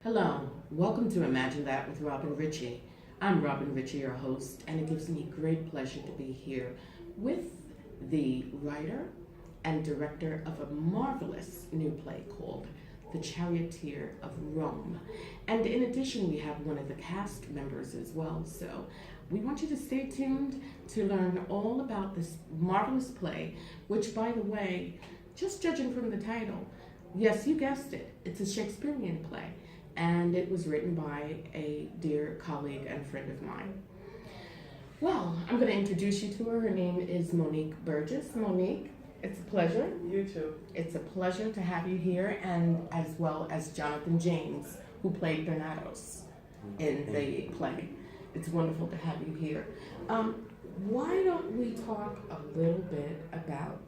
Hello, welcome to Imagine That with Robin Richie. I'm Robin Richie, your host, and it gives me great pleasure to be here with the writer and director of a marvelous new play called The Charioteer of Rome. And in addition, we have one of the cast members as well, so we want you to stay tuned to learn all about this marvelous play, which, by the way, just judging from the title, yes, you guessed it, it's a Shakespearean play. And it was written by a dear colleague and friend of mine. Well, I'm going to introduce you to her. Her name is Monique Burgess. Monique, it's a pleasure. You too. It's a pleasure to have you here, and as well as Jonathan James, who played Donatos in the play. It's wonderful to have you here. Why don't we talk a little bit about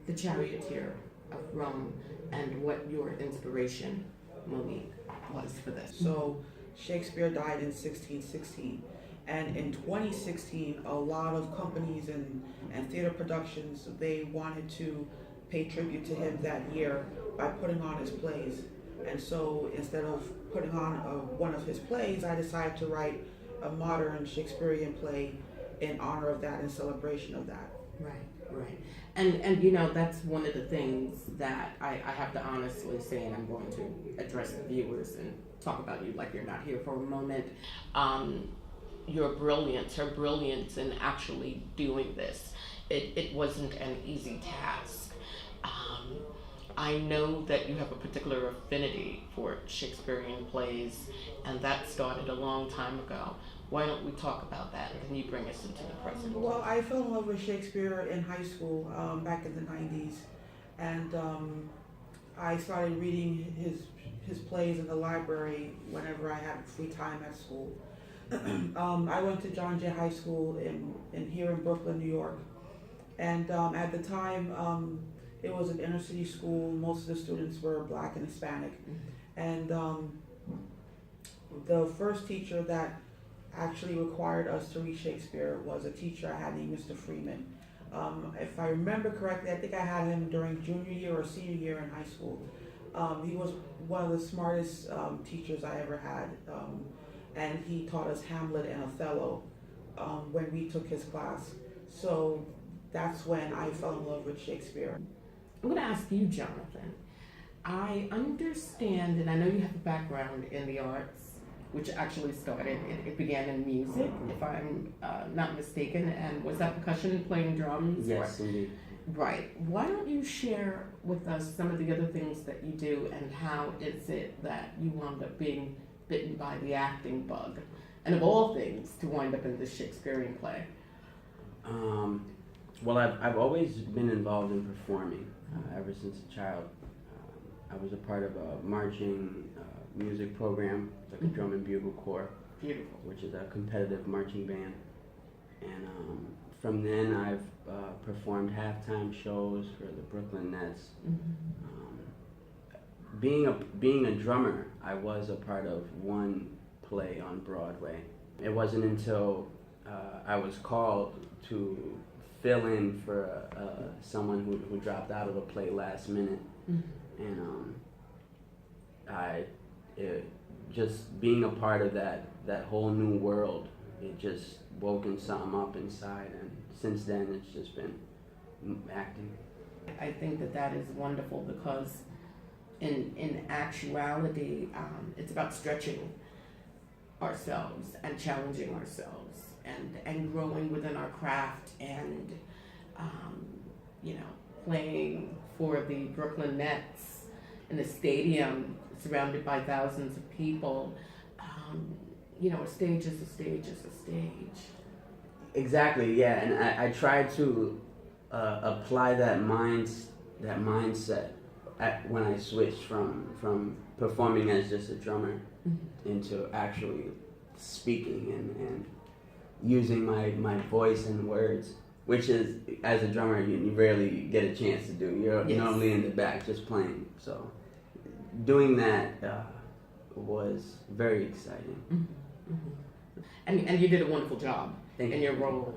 the Charioteer of Rome and what your inspiration, Monique, was for this? So Shakespeare died in 1616, and in 2016 a lot of companies and theater productions, they wanted to pay tribute to him that year by putting on his plays. And so instead of putting on one of his plays, I decided to write a modern Shakespearean play in honor of that, in celebration of that. Right. And you know, that's one of the things that I have to honestly say, and I'm going to address the viewers and talk about you like you're not here for a moment. Your brilliance, her brilliance in actually doing this, it wasn't an easy task. I know that you have a particular affinity for Shakespearean plays, and that started a long time ago. Why don't we talk about that, and then you bring us into the present? Well, I fell in love with Shakespeare in high school, back in the 90s, and I started reading his plays in the library whenever I had free time at school. I went to John Jay High School here in Brooklyn, New York, and at the time it was an inner city school. Most of the students were Black and Hispanic, and the first teacher that actually required us to read Shakespeare was a teacher I had named Mr. Freeman. If I remember correctly, I think I had him during junior year or senior year in high school. He was one of the smartest teachers I ever had, and he taught us Hamlet and Othello when we took his class. So that's when I fell in love with Shakespeare. I'm going to ask you, Jonathan. I understand, and I know you have a background in the arts, which actually started, it began in music, if I'm not mistaken, and was that percussion, playing drums? Yes, indeed. Right. Why don't you share with us some of the other things that you do, and how is it that you wound up being bitten by the acting bug, and of all things, to wind up in the Shakespearean play? Well, I've always been involved in performing ever since a child. I was a part of a marching music program, like a drum and bugle corps. Beautiful. Which is a competitive marching band. And from then I've performed halftime shows for the Brooklyn Nets. Being a drummer, I was a part of one play on Broadway. It wasn't until I was called to fill in for someone who dropped out of a play last minute. And just being a part of that whole new world, it just woken something up inside, and since then it's just been acting. I think that is wonderful, because in actuality, it's about stretching ourselves and challenging ourselves and growing within our craft, and playing for the Brooklyn Nets in a stadium surrounded by thousands of people. A stage is a stage is a stage. Exactly, yeah, and I try to apply that mindset when I switched from performing as just a drummer into actually speaking and using my voice and words, which is, as a drummer, you rarely get a chance to do. You're normally in the back just playing. So doing that was very exciting. And you did a wonderful job Thank in you. your role.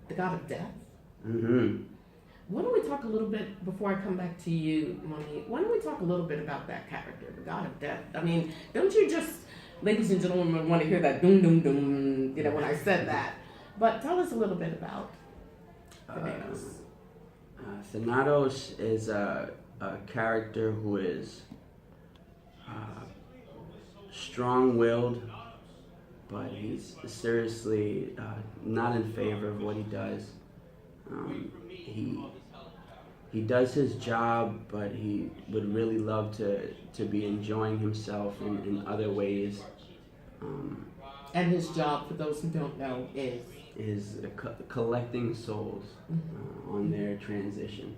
The God of Death. Why don't we talk a little bit, before I come back to you, Monique, why don't we talk a little bit about that character, the God of Death? I mean, don't you just, ladies and gentlemen, want to hear that doom, doom, doom, when I said that. But tell us a little bit about Thanatos. Thanatos is a character who is strong-willed, but he's seriously not in favor of what he does. He does his job, but he would really love to be enjoying himself in other ways. And his job, for those who don't know, is collecting souls on their transition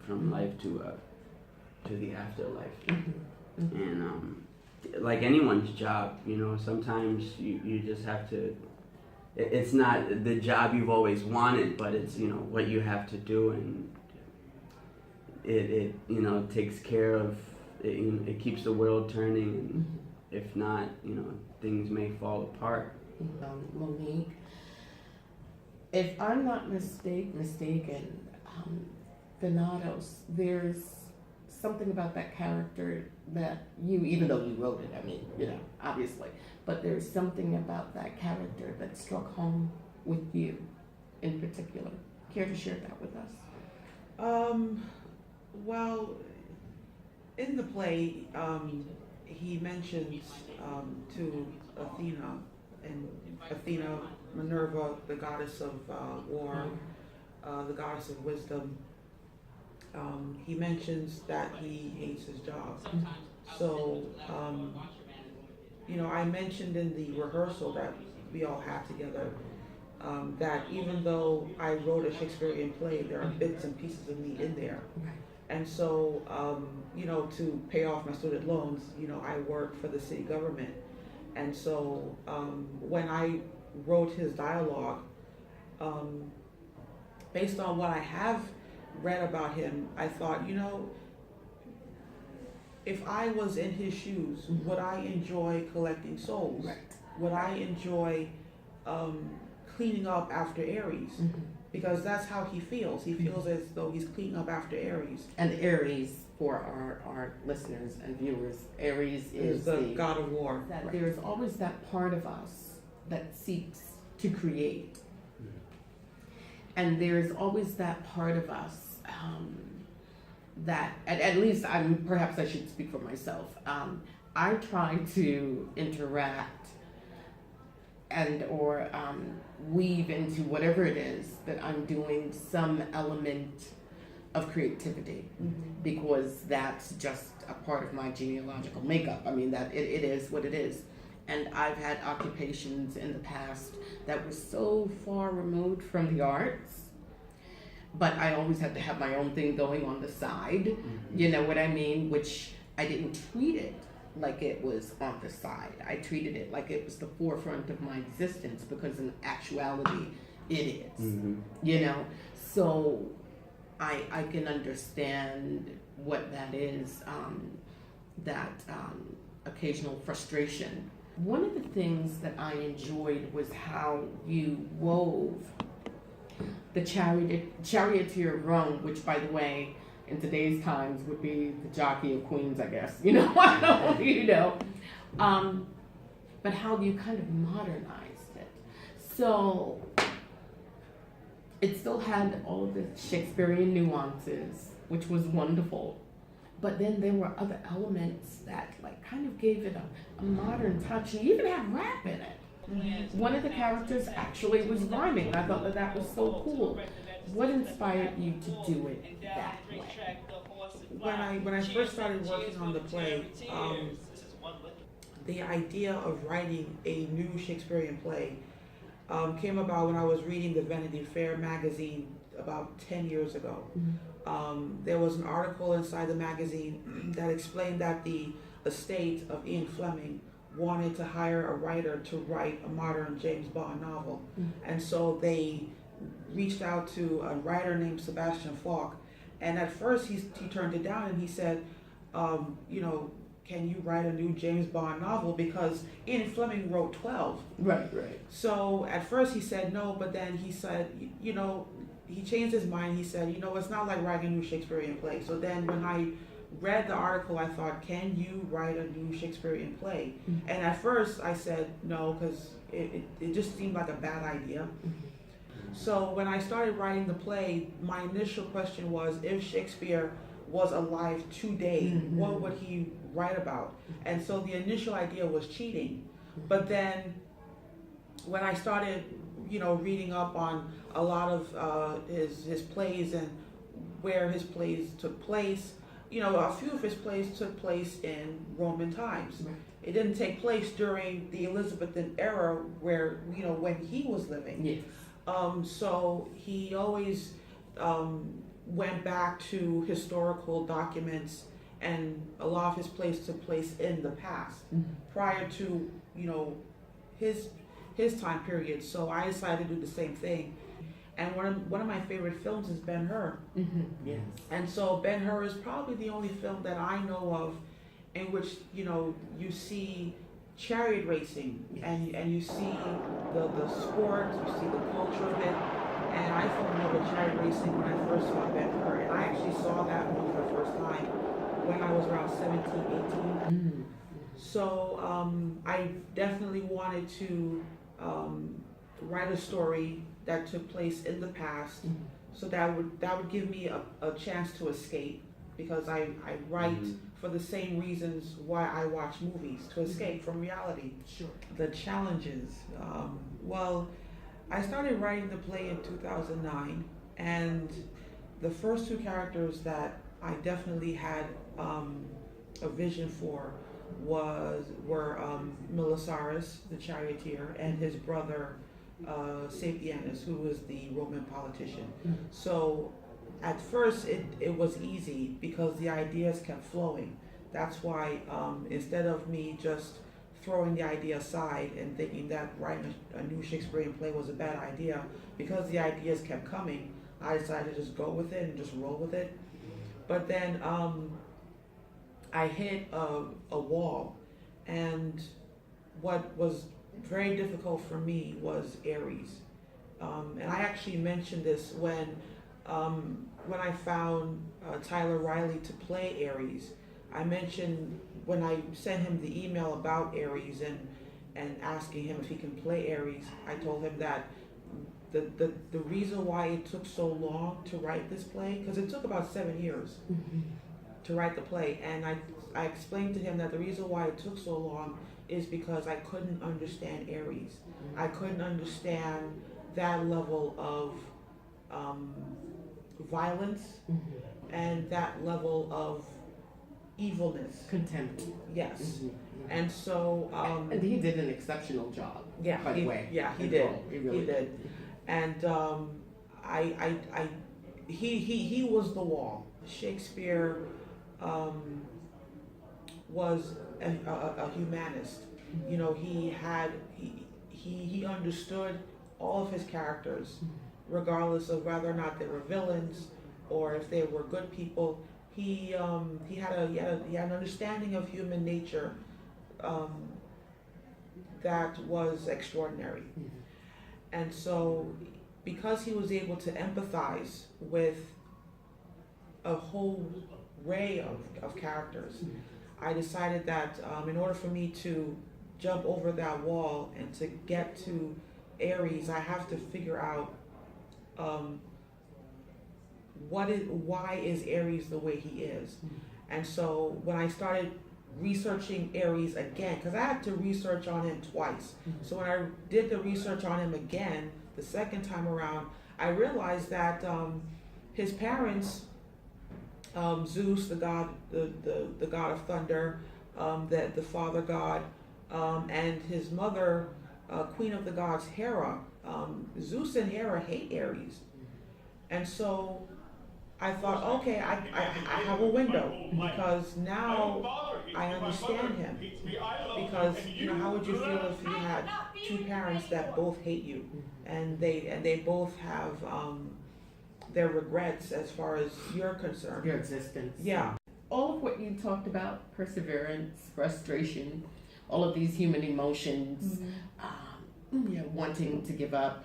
from life to the afterlife. And like anyone's job, sometimes you just have to. It's not the job you've always wanted, but it's what you have to do, and it takes care of it. It keeps the world turning, and if not, things may fall apart. Monique, if I'm not mistaken, Thanatos, there's something about that character that you, even though you wrote it, I mean, obviously, but there's something about that character that struck home with you in particular. Care to share that with us? Well, in the play, he mentions to Athena, and Athena, Minerva, the goddess of war, the goddess of wisdom. He mentions that he hates his job. So, I mentioned in the rehearsal that we all had together that even though I wrote a Shakespearean play, there are bits and pieces of me in there. And so, to pay off my student loans, I work for the city government. And so when I wrote his dialogue, based on what I have read about him, I thought, if I was in his shoes, would I enjoy collecting souls? Right. Would I enjoy cleaning up after Ares? Because that's how he feels. He feels as though he's cleaning up after Ares. And Ares, for our listeners and viewers, Ares is the god of war. That there's always that part of us that seeks to create. And there's always that part of us that, at least perhaps I should speak for myself, I try to interact or weave into whatever it is that I'm doing some element of creativity, because that's just a part of my genealogical makeup. I mean, that it is what it is. And I've had occupations in the past that were so far removed from the arts, but I always had to have my own thing going on the side, you know what I mean? Which I didn't treat it like it was on the side. I treated it like it was the forefront of my existence, because in actuality, it is, So I can understand what that is, that occasional frustration. One of the things that I enjoyed was how you wove the Charioteer of Rome, which, by the way, in today's times would be the Jockey of Queens, I guess. But how you kind of modernized it. So it still had all of the Shakespearean nuances, which was wonderful. But then there were other elements that kind of gave it a modern touch. You even had rap in it. One of the characters actually was rhyming. I thought that was so cool. What inspired you to do it that way? When I first started working on the play, the idea of writing a new Shakespearean play came about when I was reading the Vanity Fair magazine about 10 years ago. There was an article inside the magazine that explained that the estate of Ian Fleming wanted to hire a writer to write a modern James Bond novel. And so they reached out to a writer named Sebastian Falk. And at first he turned it down, and he said, can you write a new James Bond novel? Because Ian Fleming wrote 12. Right. So at first he said no, but then he said, he changed his mind. He said, you know, it's not like writing a new Shakespearean play. So then when I read the article, I thought, can you write a new Shakespearean play? Mm-hmm. And at first I said no, because it just seemed like a bad idea. Mm-hmm. So when I started writing the play, my initial question was, if Shakespeare was alive today, Mm-hmm. what would he write about? And so the initial idea was cheating. But then when I started, you know, reading up on a lot of his plays and where his plays took place, you know, a few of his plays took place in Roman times. Right. It didn't take place during the Elizabethan era where, you know, when he was living. Yes. So he always went back to historical documents, and a lot of his plays took place in the past, Mm-hmm. prior to, you know, his time period. So I decided to do the same thing. And one of my favorite films is Ben-Hur. Mm-hmm. Yes. And so Ben-Hur is probably the only film that I know of in which, you know, you see chariot racing, and you see the sport, you see the culture of it. And I fell in love with chariot racing when I first saw Ben-Hur. And I actually saw that movie for the first time when I was around 17, 18. Mm-hmm. So I definitely wanted to write a story that took place in the past, Mm-hmm. so that would give me a chance to escape, because I write for the same reasons why I watch movies, to escape from reality. Sure. The challenges. Well, I started writing the play in 2009, and the first two characters that I definitely had a vision for were Milisaris, the charioteer, and his brother Sapienus, who was the Roman politician. Mm-hmm. So at first it was easy because the ideas kept flowing. That's why instead of me just throwing the idea aside and thinking that writing a new Shakespearean play was a bad idea, because the ideas kept coming, I decided to just go with it and just roll with it. But then I hit a wall, and what was very difficult for me was Aries. And I actually mentioned this when I found Tyler Riley to play Aries. I mentioned when I sent him the email about Aries and asking him if he can play Aries, I told him that the reason why it took so long to write this play, because it took about 7 years Mm-hmm. to write the play, and I explained to him that the reason why it took so long is because I couldn't understand Aries. I couldn't understand that level of violence Mm-hmm. and that level of evilness. Contempt. Yes. Mm-hmm. And so And he did an exceptional job. yeah, by the way. Yeah, he in did. role. He really He did. And he was the wall. Shakespeare was a humanist. You know, he understood all of his characters, regardless of whether or not they were villains or if they were good people. He had an understanding of human nature that was extraordinary. Mm-hmm. And so, because he was able to empathize with a whole array of characters, I decided that in order for me to jump over that wall and to get to Aries, I have to figure out why is Aries the way he is. And so when I started researching Aries again, because I had to research on him twice. So when I did the research on him again, the second time around, I realized that his parents, Zeus, the god of thunder, the father god, and his mother, queen of the gods, Hera. Zeus and Hera hate Aries, and so I thought, okay, I have a window, because now I understand him. Because how would you feel if you had two parents that both hate you, and they both have their regrets as far as you're concerned. Your existence. Yeah. All of what you talked about, perseverance, frustration, all of these human emotions, wanting to give up.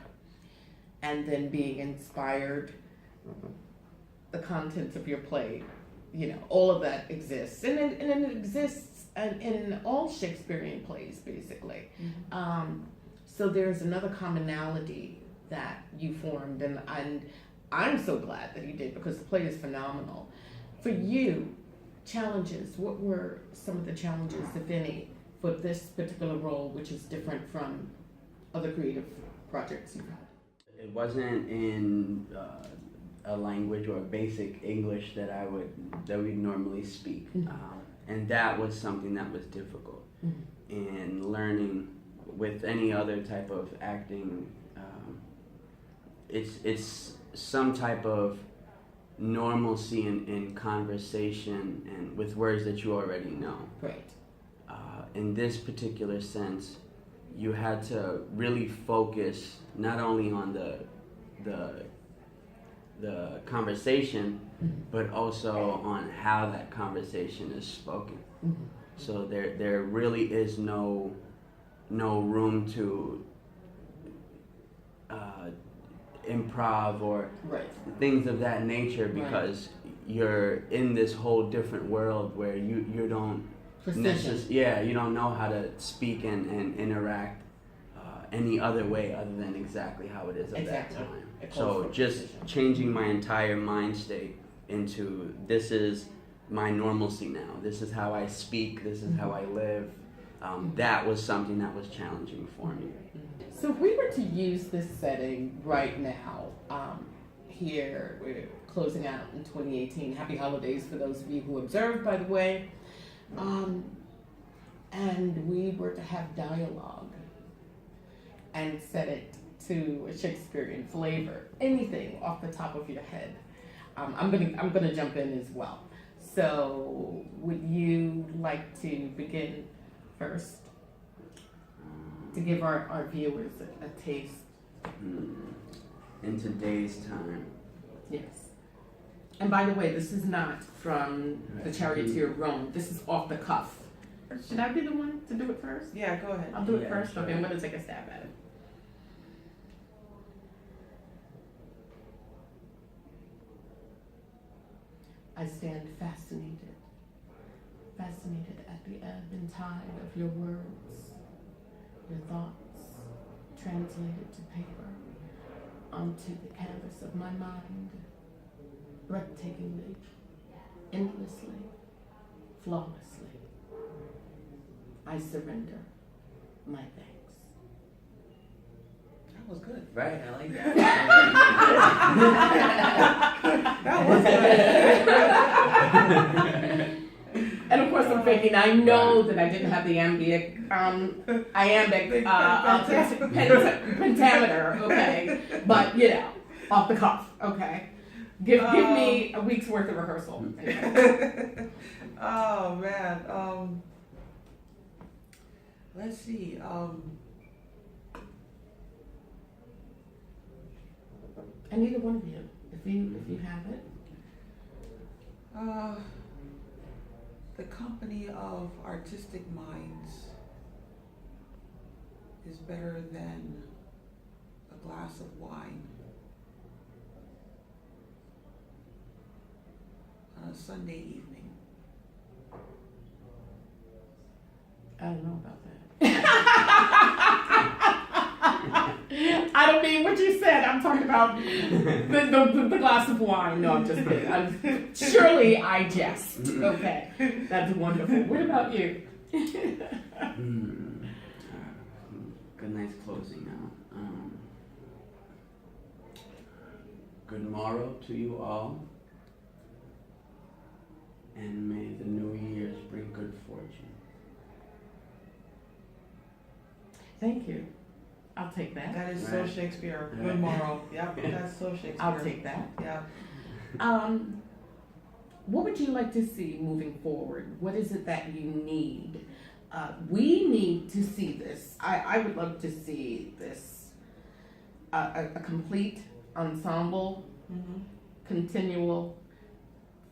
and then being inspired, the contents of your play, all of that exists. And it exists in all Shakespearean plays, basically. So there's another commonality that you formed, and I'm so glad that you did, because the play is phenomenal. For you, challenges, what were some of the challenges, if any, for this particular role, which is different from other creative projects you've had? It wasn't in a language or basic English that we normally speak, and that was something that was difficult. And learning with any other type of acting, it's some type of normalcy in conversation and with words that you already know. Right. In this particular sense, you had to really focus not only on the conversation, but also on how that conversation is spoken. So there really is no room to improv or things of that nature, because you're in this whole different world where you don't you don't know how to speak and interact any other way other than exactly how it is at that time. So just changing my entire mind state into, this is my normalcy now, this is how I speak, this is how I live, that was something that was challenging for me. So if we were to use this setting right now, here, we're closing out in 2018. Happy holidays for those of you who observed, by the way. And we were to have dialogue and set it to a Shakespearean flavor. Anything off the top of your head. I'm gonna jump in as well. So would you like to begin first to give our viewers a taste? In today's time. Yes. And by the way, this is not from the Charioteer of Rome. This is off the cuff. Should I be the one to do it first? Yeah, go ahead. I'll do it first. Sure. Okay, I'm gonna take a stab at it. I stand fascinated at the ebb and tide of your words, your thoughts translated to paper onto the canvas of my mind, breathtakingly, endlessly, flawlessly. I surrender my thanks. That was good. Right, I like that. That was good. And of course, I'm thinking, I know that I didn't have the iambic pentameter, okay? But, off the cuff, okay? Give me a week's worth of rehearsal. Oh, man. Let's see. And either one of you, if you have it. The company of artistic minds is better than a glass of wine on a Sunday evening. I don't know about that. I don't mean what you said. I'm talking about the glass of wine. No, I'm just kidding. Surely I jest. Okay, that's wonderful. What about you? Good, nice closing out. Good morrow to you all, and may the new years bring good fortune. Thank you. I'll take that. That is so Shakespeare. Good morrow. Yep, that's so Shakespeare. I'll take that. Yeah. What would you like to see moving forward? What is it that you need? We need to see this. I would love to see this. A complete ensemble, continual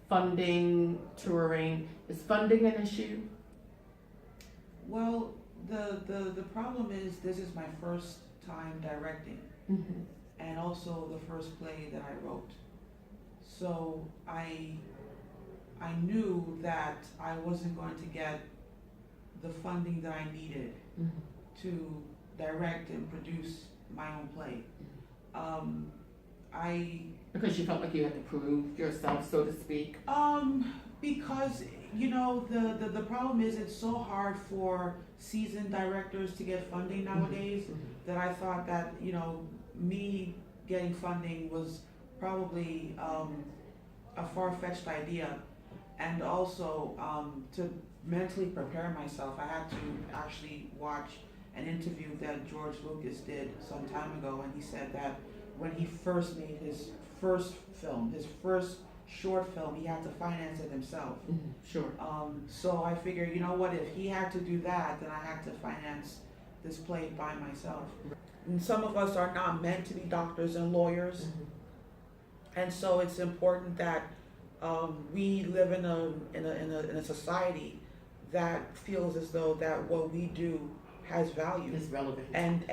funding, touring. Is funding an issue? Well, the problem is, this is my first time directing, and also the first play that I wrote. So I knew that I wasn't going to get the funding that I needed to direct and produce my own play. Because you felt like you had to prove yourself, so to speak. Because the problem is it's so hard for seasoned directors to get funding nowadays that I thought that me getting funding was probably a far-fetched idea, and also to mentally prepare myself, I had to actually watch an interview that George Lucas did some time ago, and he said that when he first made his first film, his first short film, he had to finance it himself. Sure. So I figured, you know what, if he had to do that, then I had to finance this play by myself. And some of us are not meant to be doctors and lawyers, and so it's important that we live in a society that feels as though that what we do has value. It's relevant. And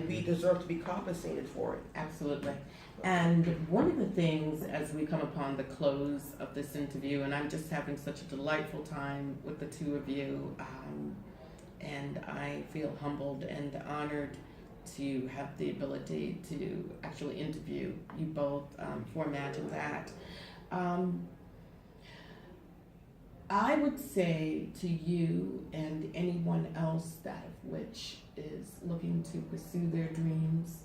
we deserve to be compensated for it. Absolutely. And one of the things as we come upon the close of this interview, and I'm just having such a delightful time with the two of you, and I feel humbled and honored to have the ability to actually interview you both for Imagine That. I would say to you and anyone else that of which is looking to pursue their dreams,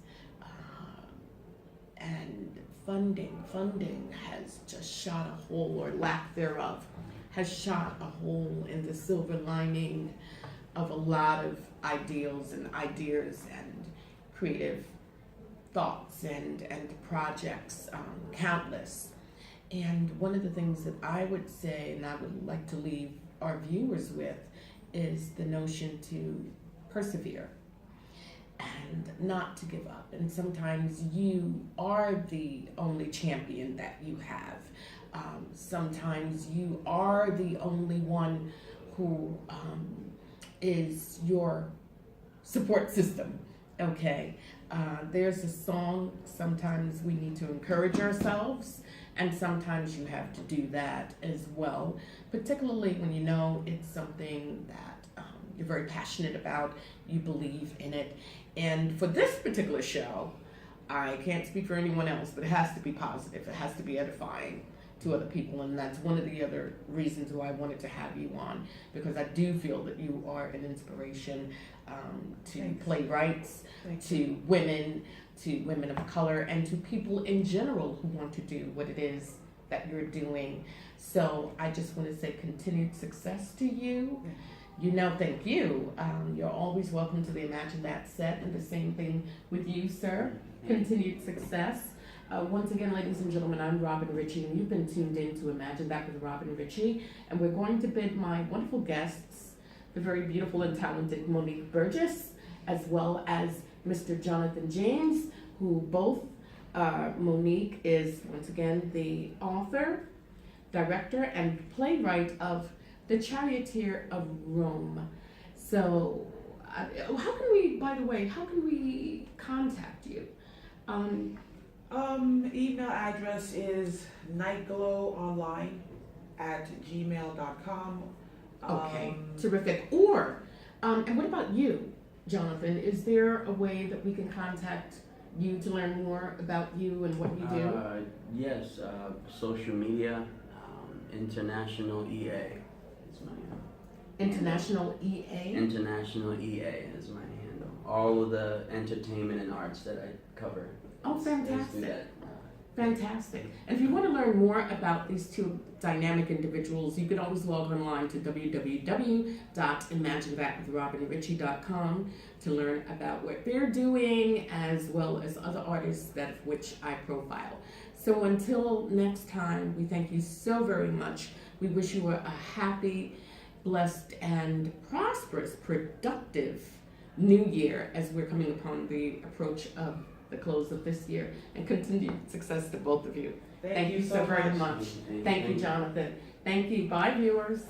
and funding has just shot a hole, or lack thereof, has shot a hole in the silver lining of a lot of ideals and ideas and creative thoughts and projects, countless. And one of the things that I would say, and I would like to leave our viewers with, is the notion to persevere and not to give up. And sometimes you are the only champion that you have. Sometimes you are the only one who is your support system, okay? There's a song, sometimes we need to encourage ourselves, and sometimes you have to do that as well, particularly when you know it's something that you're very passionate about, you believe in it. And for this particular show, I can't speak for anyone else, but it has to be positive, it has to be edifying to other people, and that's one of the other reasons why I wanted to have you on, because I do feel that you are an inspiration to playwrights, to women of color, and to people in general who want to do what it is that you're doing. So I just want to say continued success to you. Thank you. You're always welcome to the Imagine That set, and the same thing with you, sir. Continued success. Once again, ladies and gentlemen, I'm Robin Richie, and you've been tuned in to Imagine That with Robin Richie, and we're going to bid my wonderful guests, the very beautiful and talented Monique Burgess, as well as Mr. Jonathan James, who both, Monique is, once again, the author, director, and playwright of The Charioteer of Rome. So, how can we contact you? Email address is nightglowonline@gmail.com. Okay, terrific. Or, and what about you, Jonathan? Is there a way that we can contact you to learn more about you and what you do? Yes, social media, International EA is my handle. International EA? International EA is my handle. All of the entertainment and arts that I cover. Oh, is through fantastic. that. Fantastic. And if you want to learn more about these two dynamic individuals, you can always log online to www.imaginethatwithrobinrichie.com to learn about what they're doing, as well as other artists that of which I profile. So until next time, we thank you so very much. We wish you a happy, blessed, and prosperous, productive new year as we're coming upon the approach of the close of this year, and continued success to both of you. Thank you so very much. Thank you, Jonathan. Thank you. Bye, viewers.